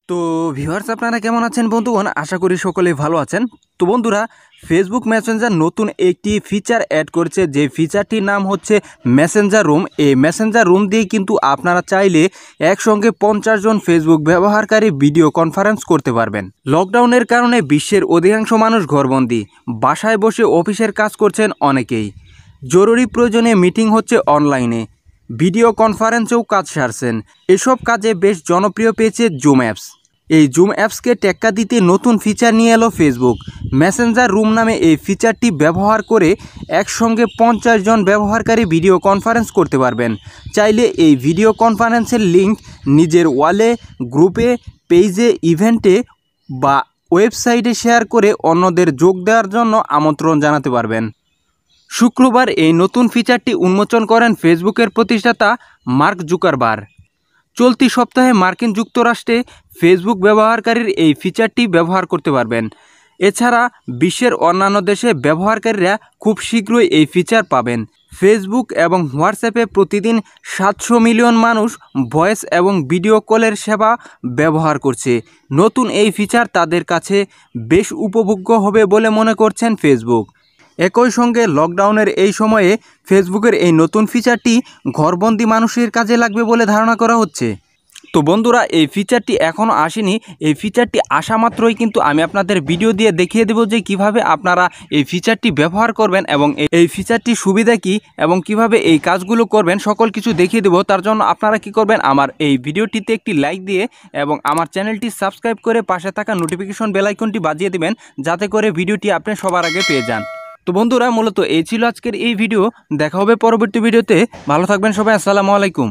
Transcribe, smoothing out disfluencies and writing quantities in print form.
তো ভিউয়ার্স আপনারা কেমন আছেন বন্ধুগণ, আশা করি সকলেই ভালো আছেন। তো বন্ধুরা, ফেসবুক মেসেঞ্জার নতুন একটি ফিচার অ্যাড করেছে, যে ফিচারটির নাম হচ্ছে মেসেঞ্জার রুম। এই মেসেঞ্জার রুম দিয়ে কিন্তু আপনারা চাইলে একসঙ্গে 50 জন ফেসবুক ব্যবহারকারী ভিডিও কনফারেন্স করতে পারবেন। লকডাউনের কারণে বিশ্বের অধিকাংশ মানুষ ঘরবন্দি, বাসায় বসে অফিসের কাজ করছেন অনেকেই। জরুরি প্রয়োজনে মিটিং হচ্ছে অনলাইনে, ভিডিও কনফারেন্সেও কাজ সারছেন। এসব কাজে বেশ জনপ্রিয় পেয়েছে জুম অ্যাপস। এই জুম অ্যাপসকে টেক্কা দিতে নতুন ফিচার নিয়ে এলো ফেসবুক। মেসেঞ্জার রুম নামে এই ফিচারটি ব্যবহার করে একসঙ্গে 50 জন ব্যবহারকারী ভিডিও কনফারেন্স করতে পারবেন। চাইলে এই ভিডিও কনফারেন্সের লিঙ্ক নিজের ওয়ালে, গ্রুপে, পেজে, ইভেন্টে বা ওয়েবসাইটে শেয়ার করে অন্যদের যোগ দেওয়ার জন্য আমন্ত্রণ জানাতে পারবেন। শুক্রবার এই নতুন ফিচারটি উন্মোচন করেন ফেসবুকের প্রতিষ্ঠাতা মার্ক জুকারবার্গ। চলতি সপ্তাহে মার্কিন যুক্তরাষ্ট্রে ফেসবুক ব্যবহারকারীর এই ফিচারটি ব্যবহার করতে পারবেন। এছাড়া বিশ্বের অন্যান্য দেশে ব্যবহারকারীরা খুব শীঘ্রই এই ফিচার পাবেন। ফেসবুক এবং হোয়াটসঅ্যাপে প্রতিদিন 700 মিলিয়ন মানুষ ভয়েস এবং ভিডিও কলের সেবা ব্যবহার করছে। নতুন এই ফিচার তাদের কাছে বেশ উপভোগ্য হবে বলে মনে করছেন ফেসবুক। একই সঙ্গে লকডাউনের এই সময়ে ফেসবুকের এই নতুন ফিচারটি ঘরবন্দি মানুষের কাজে লাগবে বলে ধারণা করা হচ্ছে। তো বন্ধুরা, এই ফিচারটি এখনও আসেনি। এই ফিচারটি আসা মাত্রই কিন্তু আমি আপনাদের ভিডিও দিয়ে দেখিয়ে দেব যে কিভাবে আপনারা এই ফিচারটি ব্যবহার করবেন এবং এই ফিচারটির সুবিধা কী এবং কিভাবে এই কাজগুলো করবেন সকল কিছু দেখিয়ে দেব। তার জন্য আপনারা কি করবেন, আমার এই ভিডিওটিতে একটি লাইক দিয়ে এবং আমার চ্যানেলটি সাবস্ক্রাইব করে পাশে থাকা নোটিফিকেশন বেল আইকনটি বাজিয়ে দেবেন, যাতে করে ভিডিওটি আপনি সবার আগে পেয়ে যান। তো বন্ধুরা, মূলত এই ছিল আজকের এই ভিডিও। দেখা হবে পরবর্তী ভিডিওতে। ভালো থাকবেন সবাই। আসসালামু আলাইকুম।